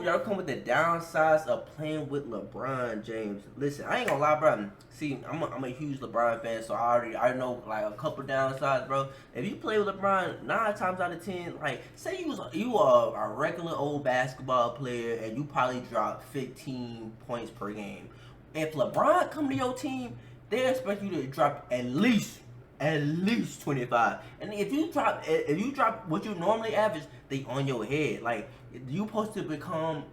y'all come with the downsides of playing with LeBron James. Listen, I ain't gonna lie, bro. See, I'm a huge LeBron fan, so I know like a couple downsides, bro. If you play with LeBron, 9 times out of 10, like say you are a regular old basketball player and you probably drop 15 points per game. If LeBron come to your team, they expect you to drop at least 25. And if you drop what you normally average, they on your head. Like you supposed to become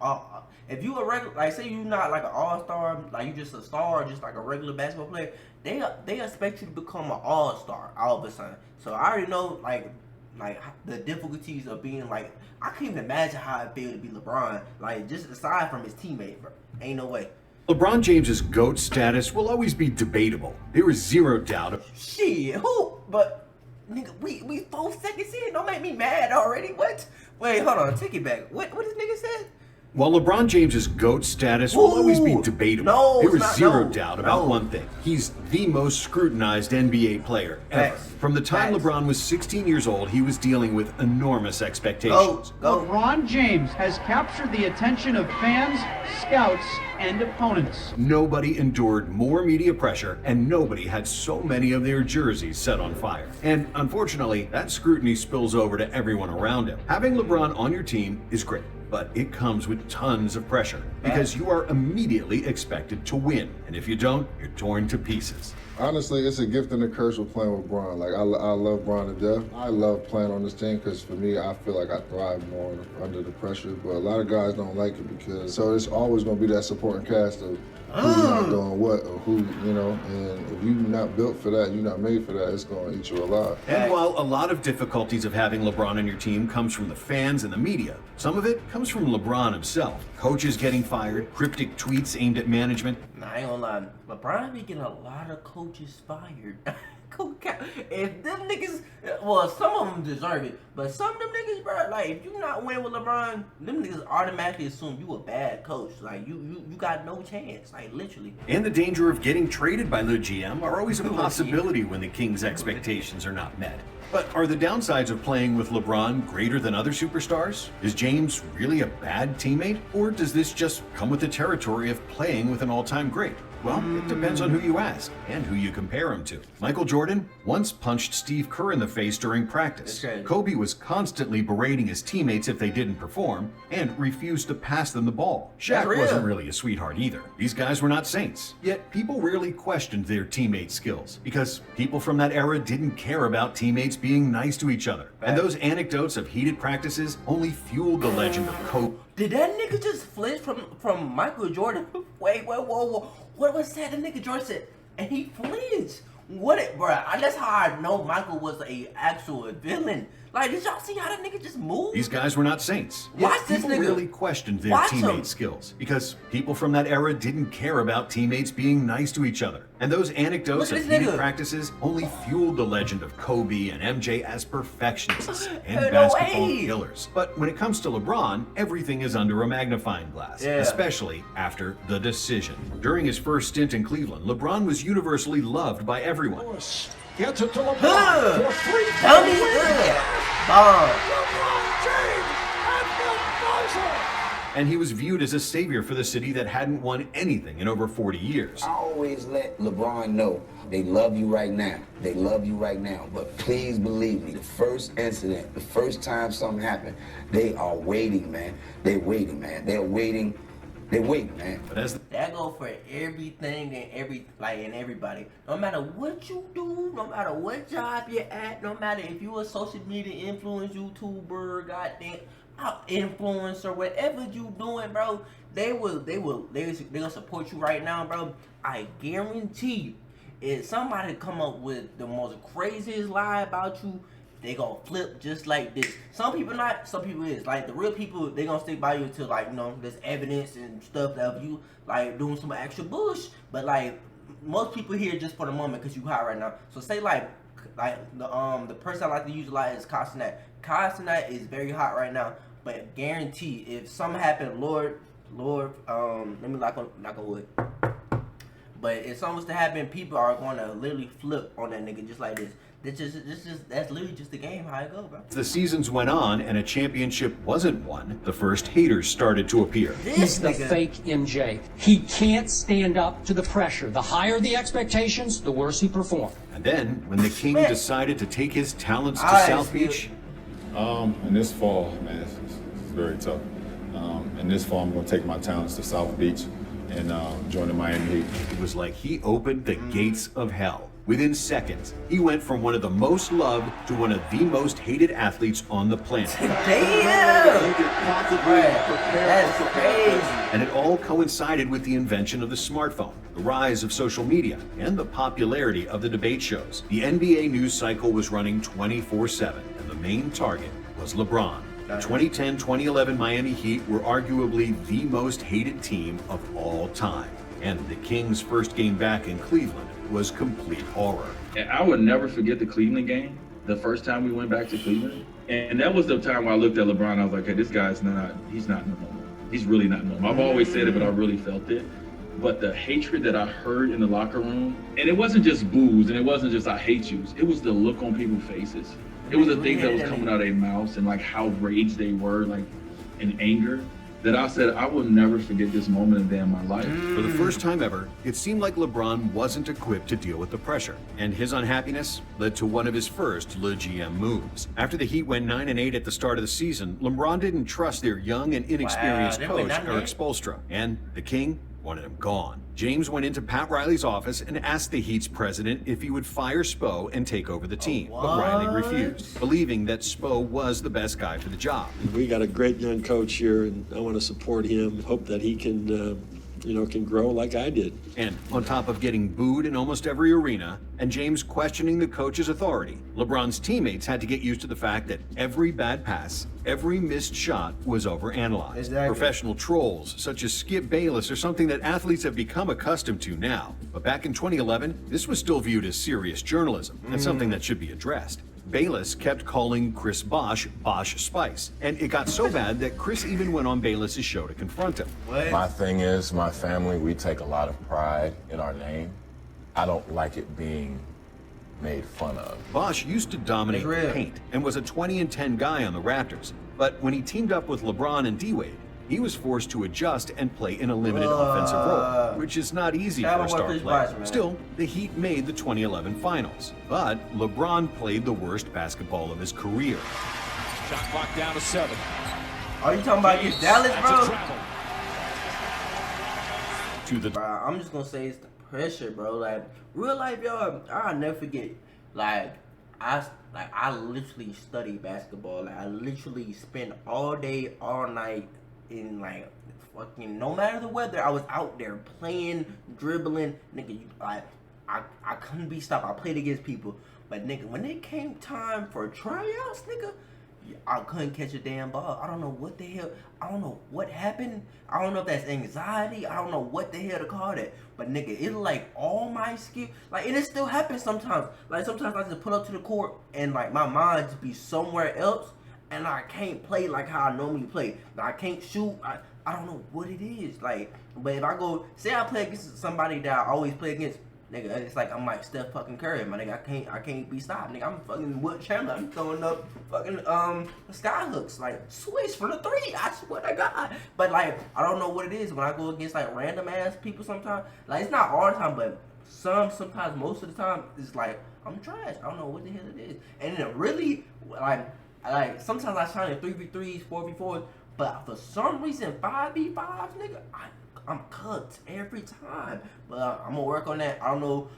if you a regular, like say you not like an all-star, like you just a star or just like a regular basketball player, they expect you to become an all-star all of a sudden. So I already know like the difficulties of being like, I can't even imagine how it feel to be LeBron. Like just aside from his teammate, bro. Ain't no way. LeBron James's GOAT status will always be debatable. There is zero doubt of Shit, who? But nigga, we 4 seconds in. Don't make me mad already. What? Wait, hold on. Take it back. What this nigga said? While LeBron James's GOAT status will always be debatable, there is zero doubt about one thing. He's the most scrutinized NBA player ever. From the time LeBron was 16 years old, he was dealing with enormous expectations. LeBron James has captured the attention of fans, scouts, and opponents. Nobody endured more media pressure, and nobody had so many of their jerseys set on fire. And unfortunately, that scrutiny spills over to everyone around him. Having LeBron on your team is great, but it comes with tons of pressure because you are immediately expected to win. And if you don't, you're torn to pieces. Honestly, it's a gift and a curse with playing with Bron. Like, I love Bron to death. I love playing on this team because for me, I feel like I thrive more under the pressure. But a lot of guys don't like it because, so it's always going to be that supporting cast of who's not doing what or who, you know, and if you're not built for that, you're not made for that, it's going to eat you alive. And while a lot of difficulties of having LeBron on your team comes from the fans and the media, some of it comes from LeBron himself. Coaches getting fired, cryptic tweets aimed at management. Nah, I ain't gonna lie. LeBron be getting a lot of coaches fired. If them niggas, well, some of them deserve it, but some of them niggas, bro, like if you not winning with LeBron, them niggas automatically assume you a bad coach. Like you got no chance, like literally. And the danger of getting traded by LeGM are always a possibility when the Kings' expectations are not met. But are the downsides of playing with LeBron greater than other superstars? Is James really a bad teammate? Or does this just come with the territory of playing with an all-time great? Well, it depends on who you ask and who you compare him to. Michael Jordan once punched Steve Kerr in the face during practice. Kobe was constantly berating his teammates if they didn't perform and refused to pass them the ball. Shaq wasn't really a sweetheart either. These guys were not saints. Yet people rarely questioned their teammates' skills because people from that era didn't care about teammates being nice to each other. And those anecdotes of heated practices only fueled the legend of Kobe. Did that nigga just flinch from Michael Jordan? Wait, whoa. What was that? The nigga Jordan said, and he flinched. Bruh, that's how I know Michael was a actual villain. Like, did y'all see how that nigga just moved? These guys were not saints. Watch this nigga. People really questioned their teammates' skills because people from that era didn't care about teammates being nice to each other. And those anecdotes of heated practices only fueled the legend of Kobe and MJ as perfectionists and basketball killers. But when it comes to LeBron, everything is under a magnifying glass, especially after the decision. During his first stint in Cleveland, LeBron was universally loved by everyone. Gets it to LeBron for free. Tell me, LeBron James at the buzzer. And he was viewed as a savior for the city that hadn't won anything in over 40 years. I always let LeBron know they love you right now. They love you right now. But please believe me, the first incident, the first time something happened, they are waiting, man. They're waiting, man. They're waiting. They wait, man. But as that go for everything and everybody. No matter what you do, no matter what job you're at, no matter if you a social media influencer, YouTuber, goddamn influencer, whatever you doing, bro, they gonna support you right now, bro. I guarantee you, if somebody come up with the most craziest lie about you, they gonna flip just like this. Some people not, some people is. Like the real people, they gonna stick by you until like, you know, there's evidence and stuff of you like doing some actual bush. But like most people here just for the moment because you hot right now. So say like the person I like to use a lot is Castanet. Castanet is very hot right now, but guarantee if something happened, Lord, let me knock on wood. But if something was to happen, people are gonna literally flip on that nigga just like this. That's literally just the game, how it go, bro. As the seasons went on and a championship wasn't won, the first haters started to appear. He's the fake MJ. He can't stand up to the pressure. The higher the expectations, the worse he performs. And then, when the King decided to take his talents to South Beach... In this fall, man, it's very tough. In this fall, I'm going to take my talents to South Beach and join the Miami Heat. It was like he opened the gates of hell. Within seconds, he went from one of the most loved to one of the most hated athletes on the planet. Damn! That's crazy. And it all coincided with the invention of the smartphone, the rise of social media, and the popularity of the debate shows. The NBA news cycle was running 24/7, and the main target was LeBron. The 2010-2011 Miami Heat were arguably the most hated team of all time. And the Kings' first game back in Cleveland was complete horror. And I would never forget the Cleveland game, the first time we went back to Cleveland. And that was the time where I looked at LeBron, I was like, hey, this guy's he's not normal. He's really not normal. I've always said it, but I really felt it. But the hatred that I heard in the locker room, and it wasn't just boos, and it wasn't just I hate you, it was the look on people's faces. It was the things that was coming out of their mouths and like how raged they were, like in anger, that I said, I will never forget this moment in day in my life. For the first time ever, it seemed like LeBron wasn't equipped to deal with the pressure, and his unhappiness led to one of his first LEGM moves. After the Heat went 9-8 at the start of the season, LeBron didn't trust their young and inexperienced coach, Eric Spoelstra, and the King wanted him gone. James went into Pat Riley's office and asked the Heat's president if he would fire Spo and take over the team, but Riley refused, believing that Spo was the best guy for the job. We got a great young coach here, and I want to support him. Hope that he can can grow like I did. And on top of getting booed in almost every arena, and James questioning the coach's authority, LeBron's teammates had to get used to the fact that every bad pass, every missed shot was overanalyzed. Exactly. Professional trolls, such as Skip Bayless, are something that athletes have become accustomed to now. But back in 2011, this was still viewed as serious journalism, and something that should be addressed. Bayless kept calling Chris Bosh Spice, and it got so bad that Chris even went on Bayless's show to confront him. My thing is, my family, we take a lot of pride in our name. I don't like it being made fun of. Bosh used to dominate the paint and was a 20-10 guy on the Raptors, but when he teamed up with LeBron and D-Wade, he was forced to adjust and play in a limited offensive role, which is not easy for a star player. Still, the Heat made the 2011 finals, but LeBron played the worst basketball of his career. Shot clock down to 7. Are you talking about against Dallas, bro? Bro, I'm just gonna say it's the pressure, bro. Like real life, y'all. I'll never forget. I literally study basketball. Like I literally spent all day, all night. In like fucking no matter the weather, I was out there playing, dribbling, nigga. I couldn't be stopped. I played against people, but nigga, when it came time for tryouts, nigga, I couldn't catch a damn ball. I don't know what the hell. I don't know what happened. I don't know if that's anxiety. I don't know what the hell to call that. But nigga, it's like all my skill. Like, and it still happens sometimes. Like sometimes I just pull up to the court and like my mind just be somewhere else. And I can't play like how I normally play. Like, I can't shoot. I don't know what it is. Like, but if I go, say I play against somebody that I always play against, nigga, it's like I'm like Steph fucking Curry, my nigga. I can't be stopped, nigga. I'm fucking Wilt Chamberlain. I'm throwing up fucking sky hooks, like switch from the 3. I swear to God. But like, I don't know what it is when I go against like random ass people. Sometimes, like it's not all the time, but sometimes most of the time, it's like I'm trash. I don't know what the hell it is, and it really like sometimes I shine in 3v3s, 4v4s, but for some reason 5v5s, nigga, I'm cooked every time. But I'm gonna work on that. I don't know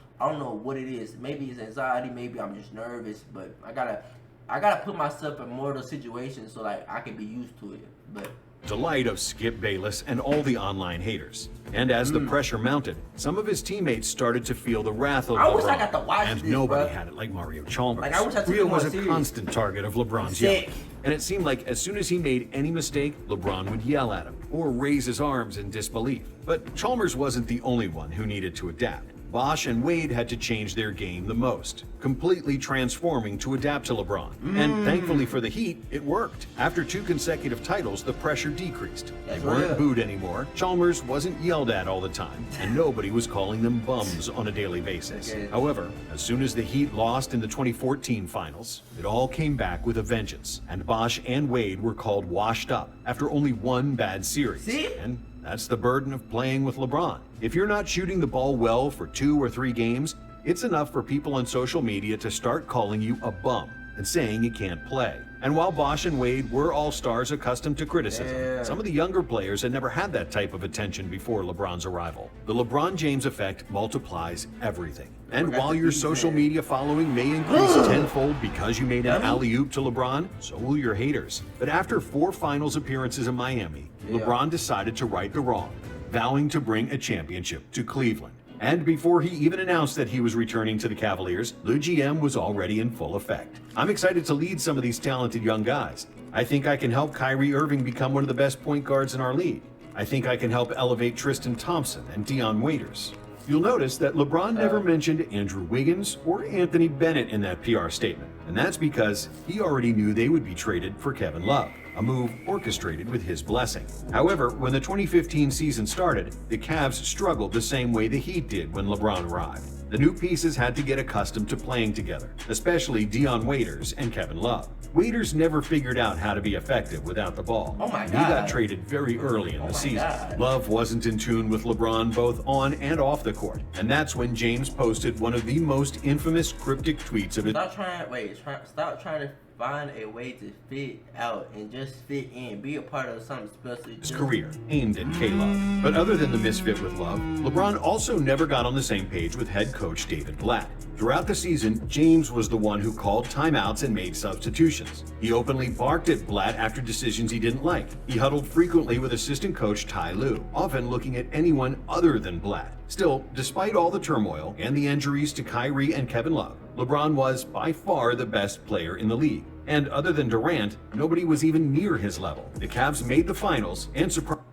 what it is. Maybe it's anxiety, maybe I'm just nervous, but I gotta put myself in more of those situations so like I can be used to it. But delight of Skip Bayless and all the online haters. And as the pressure mounted, some of his teammates started to feel the wrath of LeBron. I wish I got to watch and this, nobody bro. had it like Mario Chalmers. Like, I wish I took Rio it more was a serious. constant target of LeBron's yelling. And it seemed like as soon as he made any mistake, LeBron would yell at him or raise his arms in disbelief. But Chalmers wasn't the only one who needed to adapt. Bosh and Wade had to change their game the most, completely transforming to adapt to LeBron. And thankfully for the Heat, it worked. After 2 consecutive titles, the pressure decreased. They weren't booed anymore, Chalmers wasn't yelled at all the time, and nobody was calling them bums on a daily basis. However, as soon as the Heat lost in the 2014 finals, it all came back with a vengeance, and Bosh and Wade were called washed up after only 1 bad series. And that's the burden of playing with LeBron. If you're not shooting the ball well for 2 or 3 games, it's enough for people on social media to start calling you a bum and saying you can't play. And while Bosh and Wade were all-stars accustomed to criticism, some of the younger players had never had that type of attention before LeBron's arrival. The LeBron James effect multiplies everything. And while your social media following may increase tenfold because you made an alley-oop to LeBron, so will your haters. But after 4 finals appearances in Miami, LeBron decided to right the wrong, vowing to bring a championship to Cleveland. And before he even announced that he was returning to the Cavaliers, LEGM was already in full effect. I'm excited to lead some of these talented young guys. I think I can help Kyrie Irving become one of the best point guards in our league. I think I can help elevate Tristan Thompson and Dion Waiters. You'll notice that LeBron never mentioned Andrew Wiggins or Anthony Bennett in that PR statement, and that's because he already knew they would be traded for Kevin Love, a move orchestrated with his blessing. However, when the 2015 season started, the Cavs struggled the same way the Heat did when LeBron arrived. The new pieces had to get accustomed to playing together, especially Dion Waiters and Kevin Love. Waiters never figured out how to be effective without the ball. Oh my God. He got traded very early in the season. Love wasn't in tune with LeBron both on and off the court, and that's when James posted one of the most infamous cryptic tweets of his Stop trying to find a way to fit out and just fit in. Be a part of something special. His career aimed at K-Love. But other than the misfit with Love, LeBron also never got on the same page with head coach David Blatt. Throughout the season, James was the one who called timeouts and made substitutions. He openly barked at Blatt after decisions he didn't like. He huddled frequently with assistant coach Ty Lue, often looking at anyone other than Blatt. Still, despite all the turmoil and the injuries to Kyrie and Kevin Love, LeBron was by far the best player in the league. And other than Durant, nobody was even near his level. The Cavs made the finals and surprised.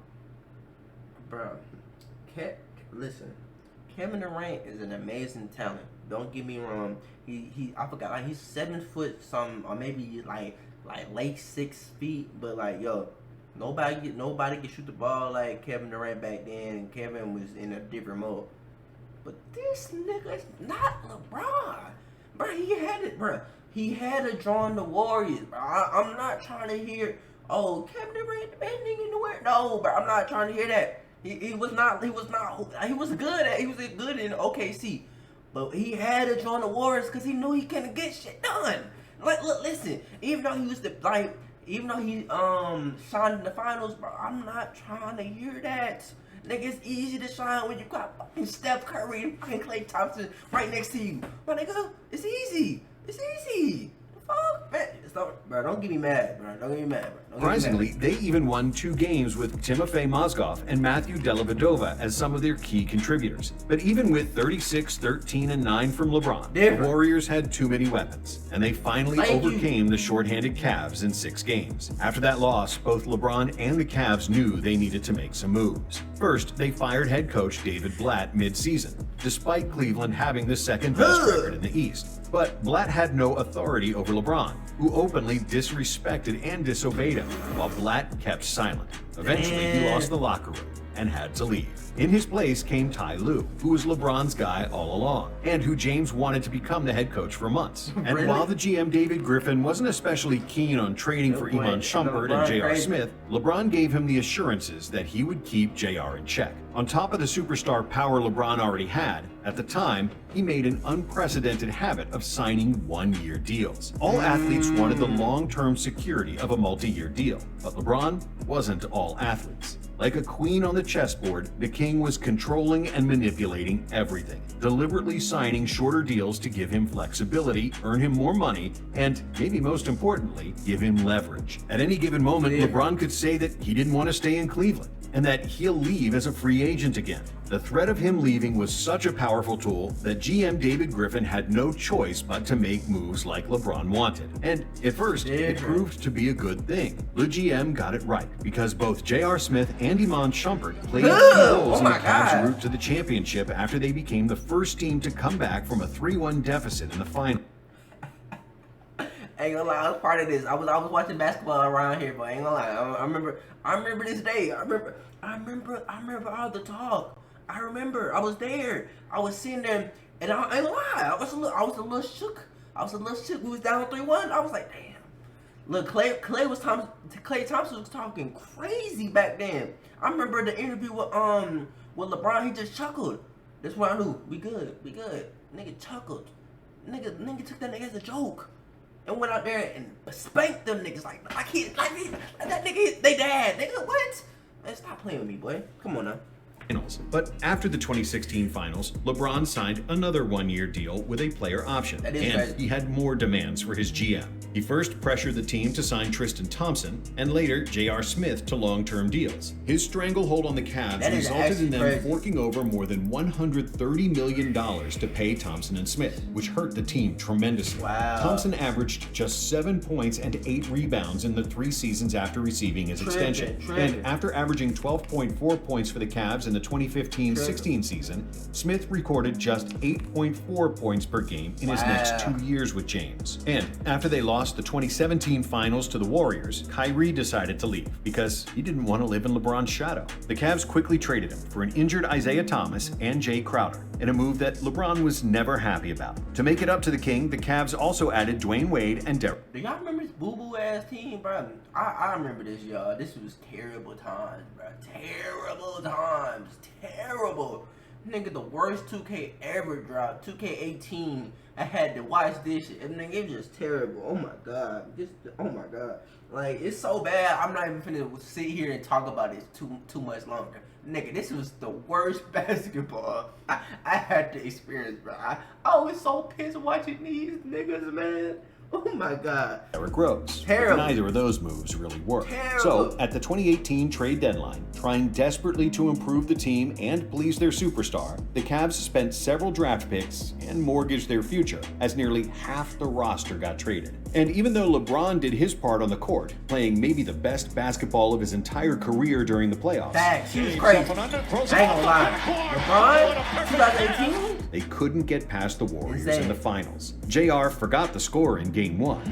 Bro, listen, Kevin Durant is an amazing talent. Don't get me wrong. I forgot, like, he's 7 foot something, or maybe like late 6 feet. But like, yo, nobody can shoot the ball like Kevin Durant back then. And Kevin was in a different mode. But this nigga's not LeBron, bro. He had to join the Warriors, bro. I'm not trying to hear, oh, Kevin Durant the best nigga in the world. No, bro, I'm not trying to hear that. He was good in OKC. But he had to join the Warriors because he knew he couldn't get shit done. Like, look, listen, even though he shined in the finals, bro, I'm not trying to hear that. Nigga, it's easy to shine when you got fucking Steph Curry and fucking Klay Thompson right next to you. My nigga, it's easy. It's easy. The fuck, man. Bro, don't get me mad, bro. Don't get me mad, bro. Surprisingly, they even won 2 games with Timofey Mozgov and Matthew Dellavedova as some of their key contributors. But even with 36, 13, and 9 from LeBron, the Warriors had too many weapons, and they finally overcame the shorthanded Cavs in 6 games. After that loss, both LeBron and the Cavs knew they needed to make some moves. First, they fired head coach David Blatt mid-season, despite Cleveland having the second best record in the East. But Blatt had no authority over LeBron, who openly disrespected and disobeyed him, while Blatt kept silent. Eventually, he lost the locker room and had to leave. In his place came Ty Lue, who was LeBron's guy all along, and who James wanted to become the head coach for months. And while the GM David Griffin wasn't especially keen on trading for Iman Shumpert and J.R. Smith, LeBron gave him the assurances that he would keep J.R. in check. On top of the superstar power LeBron already had, at the time, he made an unprecedented habit of signing 1-year deals. All athletes wanted the long-term security of a multi-year deal, but LeBron wasn't all athletes. Like a queen on the chessboard, the king was controlling and manipulating everything, deliberately signing shorter deals to give him flexibility, earn him more money, and, maybe most importantly, give him leverage. At any given moment, LeBron could say that he didn't want to stay in Cleveland. and that he'll leave as a free agent again. The threat of him leaving was such a powerful tool that GM David Griffin had no choice but to make moves like LeBron wanted. And at first, it proved to be a good thing. The GM got it right, because both J.R. Smith and Iman Shumpert played key roles in the Cavs' route to the championship after they became the first team to come back from a 3-1 deficit in the final. Ain't gonna lie, I was part of this. I was watching basketball around here, but ain't gonna lie. I remember this day. I remember all the talk. I remember I was there. I was sitting there, and I ain't gonna lie. I was a little shook. We was down 3-1. I was like, damn. Look, Klay Thompson was talking crazy back then. I remember the interview with LeBron. He just chuckled. That's when I knew we good. Nigga chuckled. Nigga took that nigga as a joke. And went out there and spanked them niggas like that nigga, they dad. Nigga, what? Man, stop playing with me, boy. Come on now. But after the 2016 finals, LeBron signed another one-year deal with a player option, and he had more demands for his GM. He first pressured the team to sign Tristan Thompson, and later J.R. Smith to long-term deals. His stranglehold on the Cavs resulted in them forking over more than $130 million to pay Thompson and Smith, which hurt the team tremendously. Wow. Thompson averaged just 7 points and 8 rebounds in the 3 seasons after receiving his extension. And after averaging 12.4 points for the Cavs in the 2015-16 season, Smith recorded just 8.4 points per game in his next 2 years with James. And after they lost the 2017 finals to the Warriors, Kyrie decided to leave because he didn't want to live in LeBron's shadow. The Cavs quickly traded him for an injured Isaiah Thomas and Jay Crowder, in a move that LeBron was never happy about. To make it up to the King, the Cavs also added Dwayne Wade and Derrick. Do y'all remember this boo-boo ass team, bro? I remember this, y'all. This was terrible times, bro. Terrible. Nigga, the worst 2K ever dropped. 2K18. I had to watch this shit. And nigga, it was just terrible. Oh my god. Oh my god. Like, it's so bad. I'm not even finna sit here and talk about this too much longer. Nigga, this was the worst basketball I had to experience, bro. I was so pissed watching these niggas, man. Oh my god. Derrick Rose. Terrible. Neither of those moves really worked. Terrible. So, at the 2018 trade deadline, trying desperately to improve the team and please their superstar, the Cavs spent several draft picks and mortgaged their future, as nearly half the roster got traded. And even though LeBron did his part on the court, playing maybe the best basketball of his entire career during the playoffs, Facts. He was crazy. I ain't gonna lie. LeBron, 2018? they couldn't get past the Warriors in the finals. JR forgot the score in Game 1.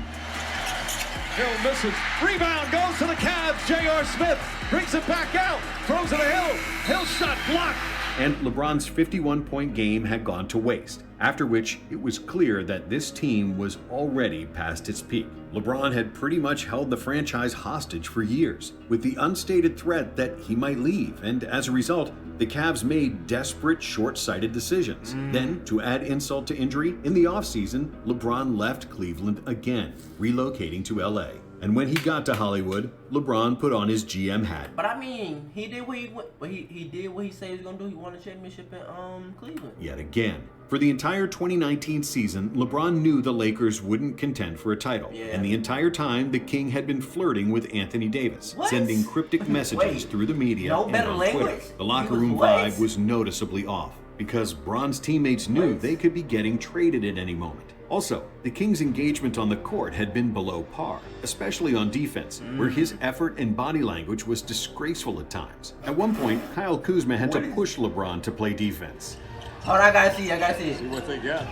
Hill misses. Rebound goes to the Cavs. J.R. Smith brings it back out. Throws it to Hill. Hill shot blocked. And LeBron's 51-point game had gone to waste, after which it was clear that this team was already past its peak. LeBron had pretty much held the franchise hostage for years, with the unstated threat that he might leave, and as a result, the Cavs made desperate, short-sighted decisions. Then, to add insult to injury, in the offseason, LeBron left Cleveland again, relocating to LA. And when he got to Hollywood, LeBron put on his GM hat. But I mean, he did what he did what he said he was gonna do. He won a championship in Cleveland. Yet again. For the entire 2019 season, LeBron knew the Lakers wouldn't contend for a title. And the entire time, the King had been flirting with Anthony Davis, sending cryptic messages through the media and on Twitter. The locker room vibe was noticeably off, because Bron's teammates knew they could be getting traded at any moment. Also, the King's engagement on the court had been below par, especially on defense, where his effort and body language was disgraceful at times. At one point, Kyle Kuzma had to push LeBron to play defense. Hold on, I gotta see it. See what they got.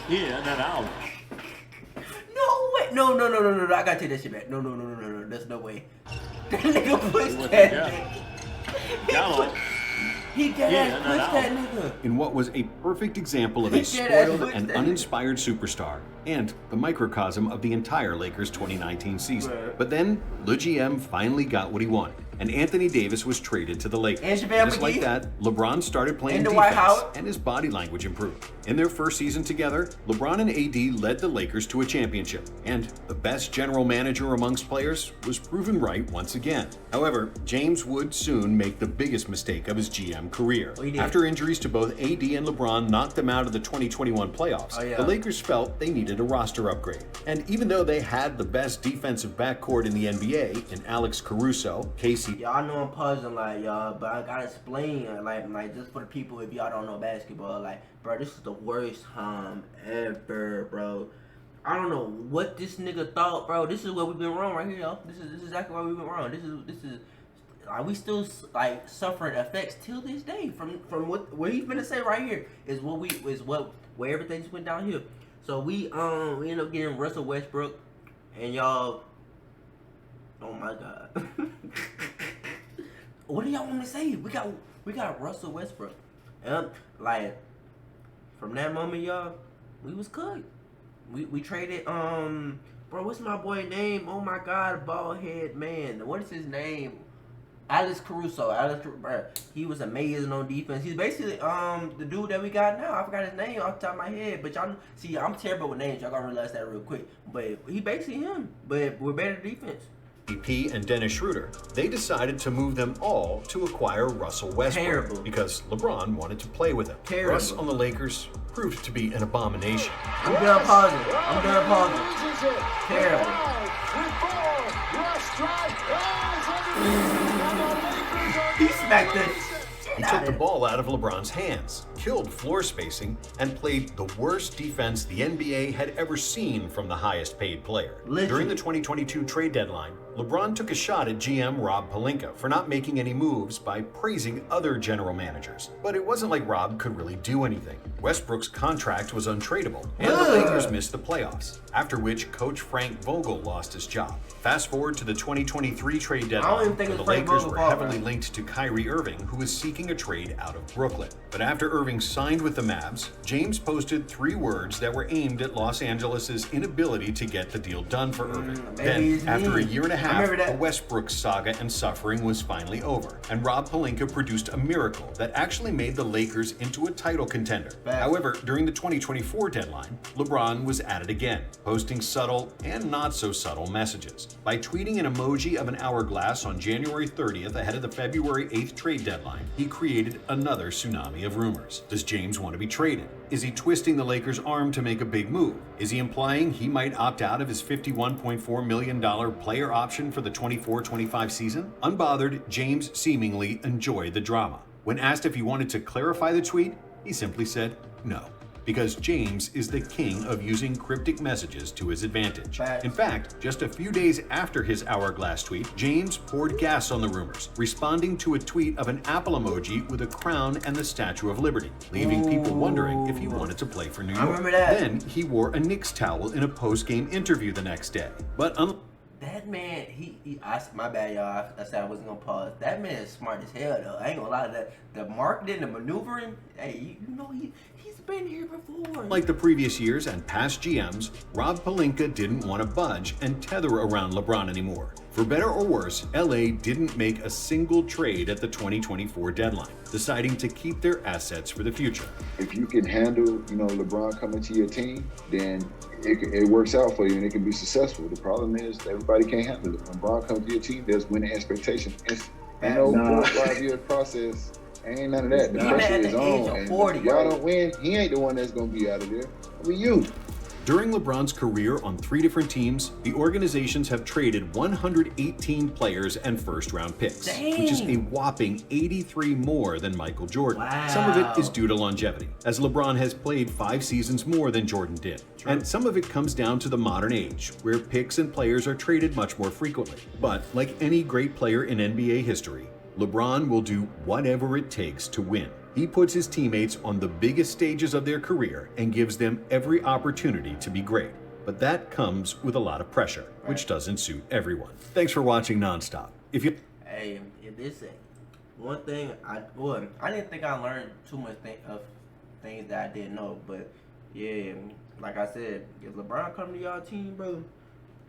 Yeah, that out. No way. No. I gotta take that shit back. No. There's no way. That nigga pushed that nigga. He pushed that nigga. In what was a perfect example of a spoiled and uninspired superstar, and the microcosm of the entire Lakers 2019 season. But then, LeGM finally got what he wanted. and Anthony Davis was traded to the Lakers. And JaVale Just like McGee. that, LeBron started playing And Dwight defense, Howard. and his body language improved. In their first season together, LeBron and AD led the Lakers to a championship, and the best general manager amongst players was proven right once again. However, James would soon make the biggest mistake of his GM career. Oh, he did. After injuries to both AD and LeBron knocked them out of the 2021 playoffs, Oh, yeah. the Lakers felt they needed a roster upgrade. And even though they had the best defensive backcourt in the NBA in Alex Caruso, Casey Y'all know I'm puzzling, like, y'all, but I gotta explain, like, just for the people, if y'all don't know basketball, like, bro, this is the worst time ever, bro. I don't know what this nigga thought, bro. This is where we've been wrong right here, yo. This is exactly where we've been wrong. This is like, we still like suffering effects till this day from what he's gonna say right here is where everything just went downhill. So we end up getting Russell Westbrook, and y'all, oh my god. What do y'all want me to say? We got Russell Westbrook. And like, from that moment, y'all, we was cooked. We traded bro, what's my boy name? Oh my god, bald head man. What is his name? Alex Caruso. Bro, he was amazing on defense. He's basically the dude that we got now. I forgot his name off the top of my head, but y'all see, I'm terrible with names. Y'all gonna realize that real quick. But he basically him. But we're better defense. P and Dennis Schroeder, they decided to move them all to acquire Russell Westbrook. Terrible. Because LeBron wanted to play with him. Terrible. Russ on the Lakers proved to be an abomination. I'm done pausing. Terrible. He smacked this. He took the ball out of LeBron's hands, killed floor spacing, and played the worst defense the NBA had ever seen from the highest paid player. Literally. During the 2022 trade deadline, LeBron took a shot at GM Rob Pelinka for not making any moves by praising other general managers. But it wasn't like Rob could really do anything. Westbrook's contract was untradeable, and the Lakers missed the playoffs, after which coach Frank Vogel lost his job. Fast forward to the 2023 trade deadline, where the Lakers were heavily linked to Kyrie Irving, who was seeking a trade out of Brooklyn. But after Irving signed with the Mavs, James posted 3 words that were aimed at Los Angeles' inability to get the deal done for Irving. Then, after a year and a half, the Westbrook saga and suffering was finally over, and Rob Pelinka produced a miracle that actually made the Lakers into a title contender. However, during the 2024 deadline, LeBron was at it again, posting subtle and not so subtle messages. By tweeting an emoji of an hourglass on January 30th ahead of the February 8th trade deadline, he created another tsunami of rumors. Does James want to be traded? Is he twisting the Lakers' arm to make a big move? Is he implying he might opt out of his $51.4 million player option for the 24-25 season? Unbothered, James seemingly enjoyed the drama. When asked if he wanted to clarify the tweet, he simply said no, because James is the king of using cryptic messages to his advantage. In fact, just a few days after his hourglass tweet, James poured gas on the rumors, responding to a tweet of an apple emoji with a crown and the Statue of Liberty, leaving people wondering if he wanted to play for New York. I remember that. Then he wore a Knicks towel in a post-game interview the next day. But that man, my bad, y'all. I said I wasn't gonna pause. That man is smart as hell, though. I ain't gonna lie to that. The marketing, the maneuvering, hey, you know, he's been here before. Like the previous years and past GMs, Rob Pelinka didn't want to budge and tether around LeBron anymore. For better or worse, LA didn't make a single trade at the 2024 deadline, deciding to keep their assets for the future. If you can handle, LeBron coming to your team, then it works out for you and it can be successful. The problem is everybody can't handle it. When LeBron comes to your team, there's winning expectations. Ain't no 4 or 5 year process. Ain't none of that. The pressure is on. And if y'all don't win, he ain't the one that's gonna be out of there. I mean, you. During LeBron's career on 3 different teams, the organizations have traded 118 players and first-round picks, which is a whopping 83 more than Michael Jordan. Wow. Some of it is due to longevity, as LeBron has played 5 seasons more than Jordan did. True. And some of it comes down to the modern age, where picks and players are traded much more frequently. But like any great player in NBA history, LeBron will do whatever it takes to win. He puts his teammates on the biggest stages of their career and gives them every opportunity to be great. But that comes with a lot of pressure, which doesn't suit everyone. Thanks for watching Nonstop. Hey, if this one thing, I didn't think I learned too much of things that I didn't know. But yeah, like I said, if LeBron come to y'all team, bro,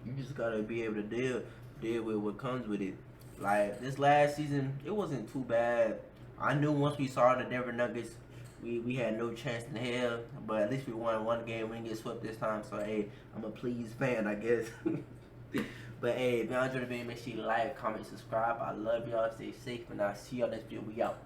you just gotta be able to deal with what comes with it Like this last season, it wasn't too bad. I knew once we saw the Denver Nuggets, we had no chance in hell. But at least we won one game. We didn't get swept this time. So hey, I'm a pleased fan, I guess. But hey, if y'all enjoyed the video, make sure you like, comment, subscribe. I love y'all. Stay safe, and I'll see y'all next video. We out.